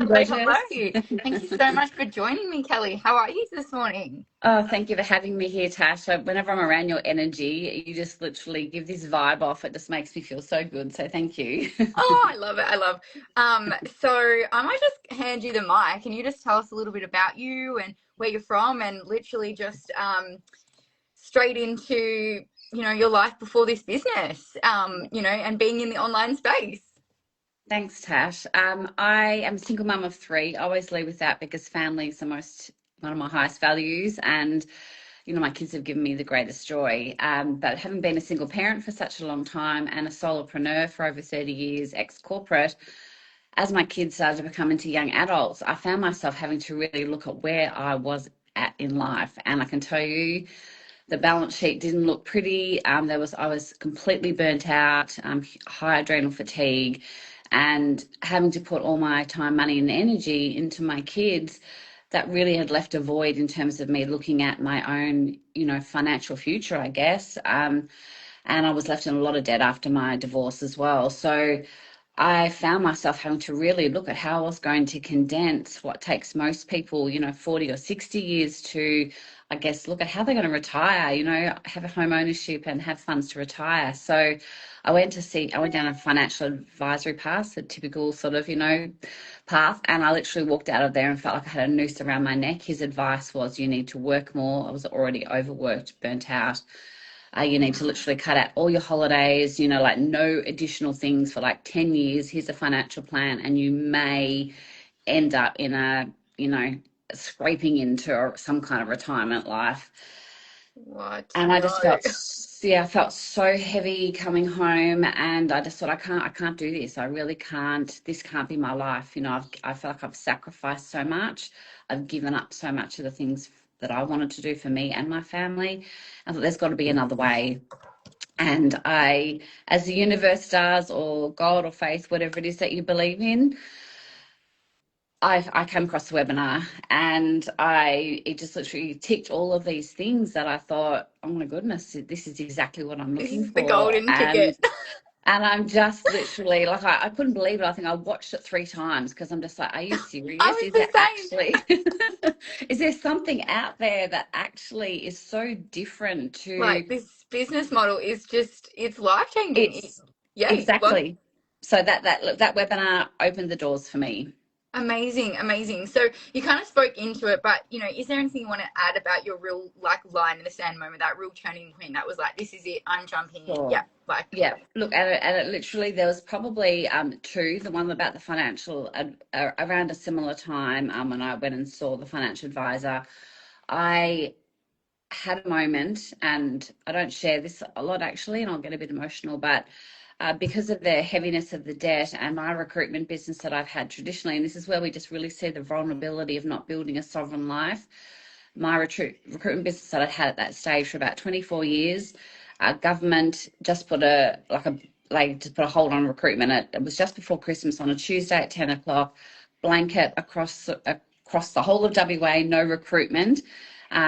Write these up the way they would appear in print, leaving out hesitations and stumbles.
Hello, Pleasure. hello. Thank you so much for joining me, Kelly. How are you this morning? Oh, thank you for having me here, Tash. So whenever I'm around your energy, you just literally give this vibe off. It just makes me feel so good. So thank you. Oh, I love it. I love. So I might just hand you the mic and you just tell us a little bit about you and where you're from and literally just straight into, your life before this business, and being in the online space. Thanks, Tash. I am a single mum of three. I always lead with that because family is the most one of my highest values, and my kids have given me the greatest joy. But having been a single parent for such a long time and a solopreneur for over 30 years, ex-corporate, as my kids started to become into young adults, I found myself having to really look at where I was at in life. And I can tell you, the balance sheet didn't look pretty. I was completely burnt out, high adrenal fatigue, and having to put all my time, money, and energy into my kids. That really had left a void in terms of me looking at my own, financial future, I guess. And I was left in a lot of debt after my divorce as well. So I found myself having to really look at how I was going to condense what takes most people, 40 or 60 years to, I guess, look at how they're going to retire, have a home ownership and have funds to retire. So I went down a financial advisory path, a typical sort of, path. And I literally walked out of there and felt like I had a noose around my neck. His advice was, you need to work more. I was already overworked, burnt out. You need to literally cut out all your holidays, like no additional things for like 10 years. Here's a financial plan, and you may end up in scraping into some kind of retirement life. What? And I No. just felt, yeah, I felt so heavy coming home, and I just thought, I can't do this. I really can't. This can't be my life. I feel like I've sacrificed so much. I've given up so much of the things that I wanted to do for me and my family. I thought there's got to be another way. And as the universe does, or God or faith, whatever it is that you believe in, I came across the webinar, and it just literally ticked all of these things that I thought, oh my goodness, this is exactly what I'm This looking is the for. golden ticket. And I'm just literally like, I couldn't believe it. I think I watched it 3 times because I'm just like, are you I serious? was Is the there same. actually, is there something out there that actually is so different to Like this business model is just, it's life changing. it's Yeah. Well, exactly. So that webinar opened the doors for me. amazing, amazing. So you kind of spoke into it, but is there anything you want to add about your real like line in the sand moment, that real turning point that was like, this is it, I'm jumping in. Sure. Yeah, like Yeah, look, and it literally, there was probably two. The one about the financial, around a similar time, when I went and saw the financial advisor, I had a moment, and I don't share this a lot actually, and I'll get a bit emotional, but because of the heaviness of the debt and my recruitment business that I've had traditionally, and this is where we just really see the vulnerability of not building a sovereign life. My recruitment business that I'd had at that stage for about 24 years, government just put just put a hold on recruitment. It was just before Christmas on a Tuesday at 10 o'clock, blanket across the whole of WA, no recruitment,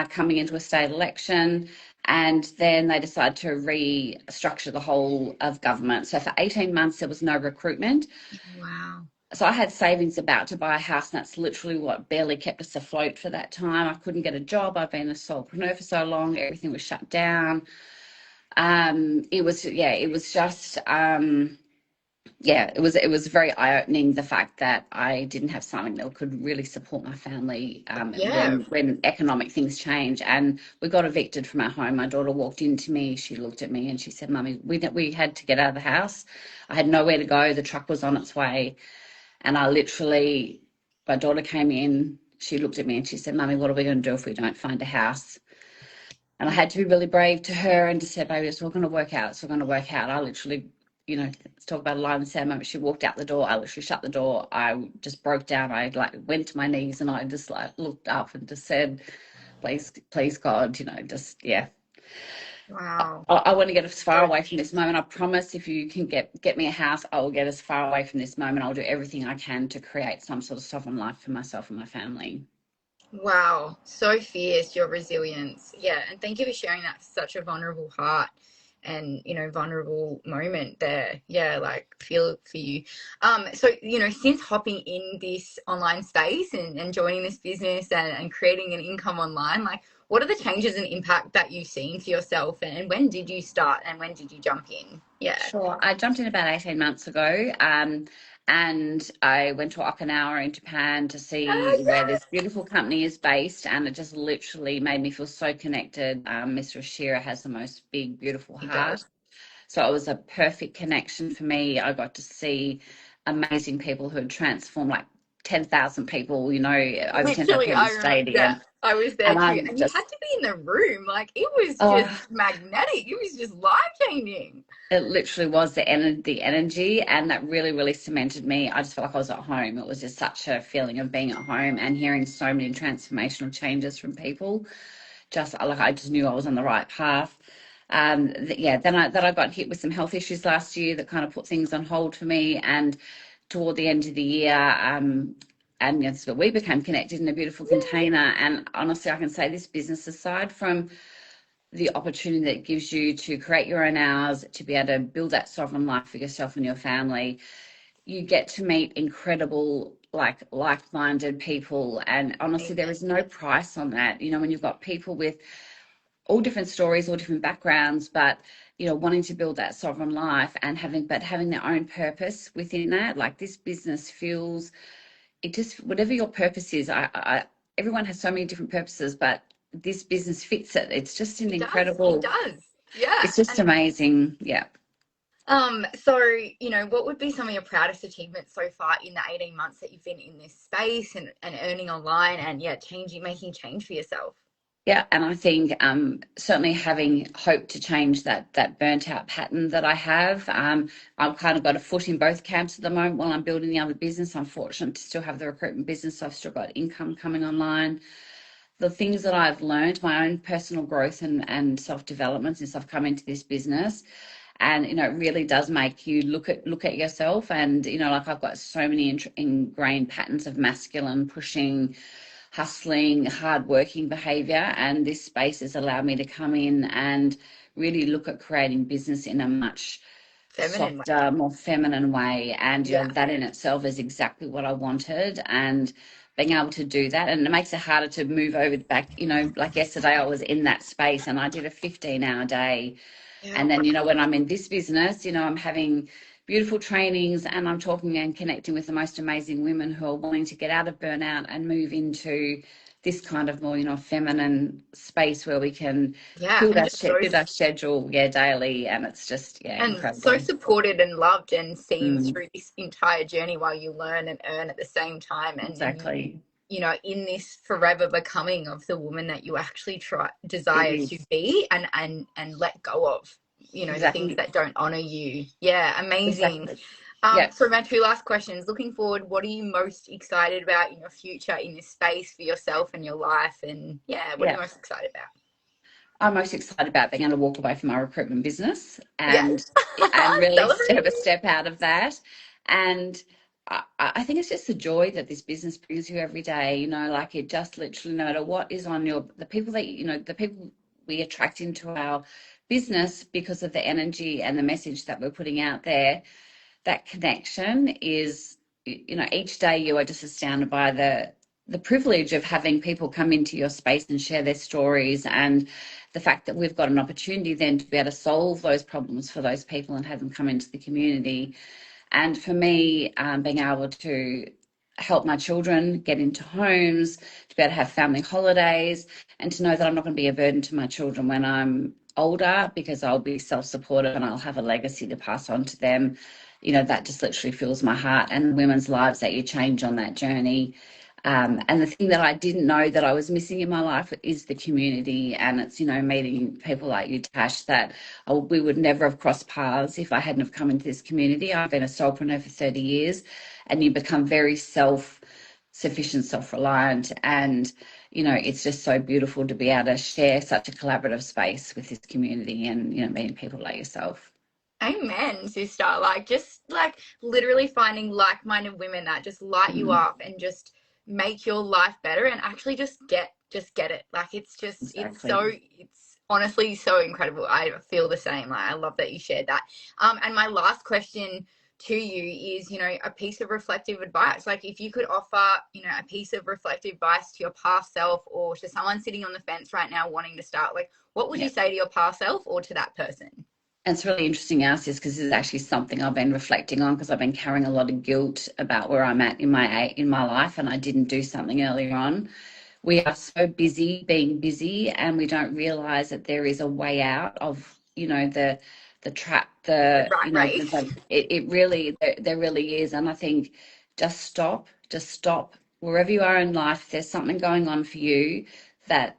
coming into a state election. And then they decided to restructure the whole of government. So for 18 months, there was no recruitment. wow. So I had savings about to buy a house, and that's literally what barely kept us afloat for that time. I couldn't get a job. I've been a solopreneur for so long. Everything was shut down. It was very eye-opening, the fact that I didn't have something that could really support my family, Yeah. when economic things change. And we got evicted from our home. My daughter walked into me, she looked at me and she said, Mummy, we had to get out of the house. I had nowhere to go. The truck was on its way. And my daughter came in, she looked at me and she said, Mummy, what are we going to do if we don't find a house? And I had to be really brave to her and just said, baby, it's all going to work out. It's all going to work out. I literally, let's talk about a line in the sand moment. She walked out the door. I literally shut the door. I just broke down. I went to my knees and I just looked up and just said, please God, yeah. Wow. I want to get as far So away from this moment. I promise, if you can get me a house, I will get as far away from this moment. I'll do everything I can to create some sort of sovereign life for myself and my family. wow, so fierce, your resilience. Yeah, and thank you for sharing that, such a vulnerable heart. and vulnerable moment there. Yeah, like feel for you. So since hopping in this online space and joining this business and creating an income online, like what are the changes and impact that you've seen for yourself, and when did you start and when did you jump in? Yeah. Sure. I jumped in about 18 months ago, and I went to Okinawa in Japan to see Oh, where this beautiful company is based, and it just literally made me feel so connected. Mr. Ashira has the most big, beautiful he heart. does. So it was a perfect connection for me. I got to see amazing people who had transformed like 10,000 people, over 10,000 Literally, people in the I remember that. stadium. I was there And too. I'm And you had just, to be in the room. Like, it was just oh, magnetic. It was just life changing. it literally was the energy, and that really, really cemented me. I just felt like I was at home. It was just such a feeling of being at home and hearing so many transformational changes from people. Just like I just knew I was on the right path. Yeah, then I got hit with some health issues last year that kind of put things on hold for me. And toward the end of the year, and yes, but we became connected in a beautiful container. And honestly, I can say this business, aside from the opportunity that it gives you to create your own hours, to be able to build that sovereign life for yourself and your family, you get to meet incredible like-minded people. And honestly, there Amen. is no price on that. When you've got people with all different stories, all different backgrounds, but wanting to build that sovereign life and having their own purpose within that. Like, this business feels, it just, whatever your purpose is, everyone has so many different purposes, but this business fits it. It's just an It does. It incredible, does. Yeah. it's just And amazing. Yeah. so, what would be some of your proudest achievements so far in the 18 months that you've been in this space and earning online and yeah, making change for yourself? Yeah, and I think certainly having hope to change that burnt out pattern that I have. I've kind of got a foot in both camps at the moment while I'm building the other business. I'm fortunate to still have the recruitment business, so I've still got income coming online. The things that I've learned, my own personal growth and self-development since I've come into this business. And it really does make you look at yourself. And like, I've got so many ingrained patterns of masculine pushing, hustling, hardworking behavior, and this space has allowed me to come in and really look at creating business in a much Feminine way. softer, more feminine way. And Yeah. that in itself is exactly what I wanted. And being able to do that, and it makes it harder to move over back. Like yesterday, I was in that space and I did a 15-hour day. Yeah. And then, when I'm in this business, I'm having beautiful trainings and I'm talking and connecting with the most amazing women who are wanting to get out of burnout and move into this kind of more, feminine space where we can Yeah. build And our, just so build our schedule, daily. And it's just, so incredible. supported and loved and seen Mm, through this entire journey while you learn and earn at the same time, and exactly. in this forever becoming of the woman that you actually It desire to is. be, and let go of the things Exactly. that don't honor you. Yeah, amazing. Exactly. Yeah. So my two last questions, looking forward, what are you most excited about in your future in this space for yourself and your life, and yeah, what are you Yeah. most excited about? I'm most excited about being able to walk away from my recruitment business Yes. and really Celebrating. step out of that. And I think it's just the joy that this business brings you every day. Like, it just literally, no matter what is on the people that the people we attract into our business because of the energy and the message that we're putting out there, that connection is, each day you are just astounded by the privilege of having people come into your space and share their stories, and the fact that we've got an opportunity then to be able to solve those problems for those people and have them come into the community. And for me, being able to help my children get into homes, to be able to have family holidays, and to know that I'm not going to be a burden to my children when I'm older, because I'll be self-supportive and I'll have a legacy to pass on to them. That just literally fills my heart, and the women's lives that you change on that journey. And the thing that I didn't know that I was missing in my life is the community. And it's, meeting people like you, Tash, that we would never have crossed paths if I hadn't have come into this community. I've been a solopreneur for 30 years, and you become very self-sufficient, self-reliant. And, it's just so beautiful to be able to share such a collaborative space with this community and, meeting people like yourself. Amen, sister. Like, just like literally finding like-minded women that just light you Mm, up and just make your life better, and actually just get it. Like, it's exactly. it's honestly so incredible. I feel the same. I love that you shared that. And my last question to you is, a piece of reflective advice. Like, if you could offer, a piece of reflective advice to your past self or to someone sitting on the fence right now wanting to start, like, what would you say to your past self or to that person? And it's really interesting you ask this, because this is actually something I've been reflecting on, because I've been carrying a lot of guilt about where I'm at in my life, and I didn't do something earlier on. We are so busy being busy, and we don't realize that there is a way out of, the trap, The right race. it really, there really is. And I think just stop wherever you are in life. If there's something going on for you that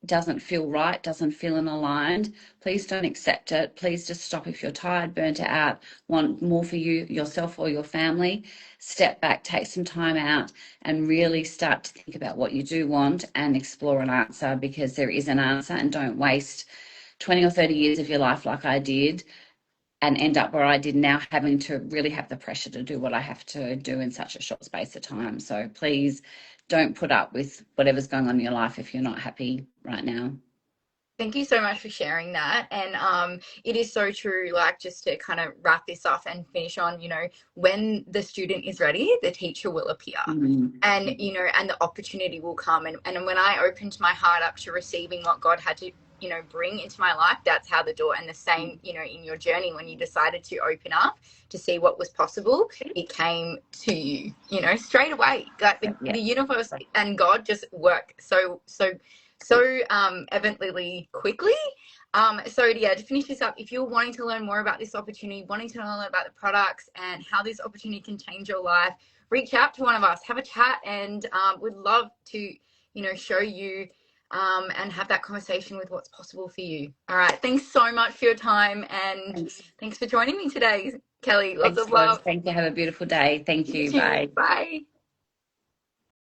doesn't feel right, doesn't feel aligned, please don't accept it. Please just stop. If you're tired, burnt out, want more for you, yourself or your family, step back, take some time out, and really start to think about what you do want and explore an answer, because there is an answer. And don't waste 20 or 30 years of your life like I did and end up where I did now, having to really have the pressure to do what I have to do in such a short space of time. So please don't put up with whatever's going on in your life if you're not happy right now. Thank you so much for sharing that. And it is so true, like, just to kind of wrap this up and finish on, when the student is ready, the teacher will appear. Mm-hmm. And, and the opportunity will come. And when I opened my heart up to receiving what God had to, bring into my life, that's how the door. And the same, in your journey, when you decided to open up to see what was possible, it came to you, straight away. Like the universe and God just work so evidently quickly. So yeah, to finish this up, if you're wanting to learn more about this opportunity, wanting to learn about the products and how this opportunity can change your life, reach out to one of us, have a chat, and we'd love to, show you and have that conversation with what's possible for you. All right. Thanks so much for your time, and thanks for joining me today, Kelly. Lots of love. Thank you. Have a beautiful day. Thank you. Bye. Bye.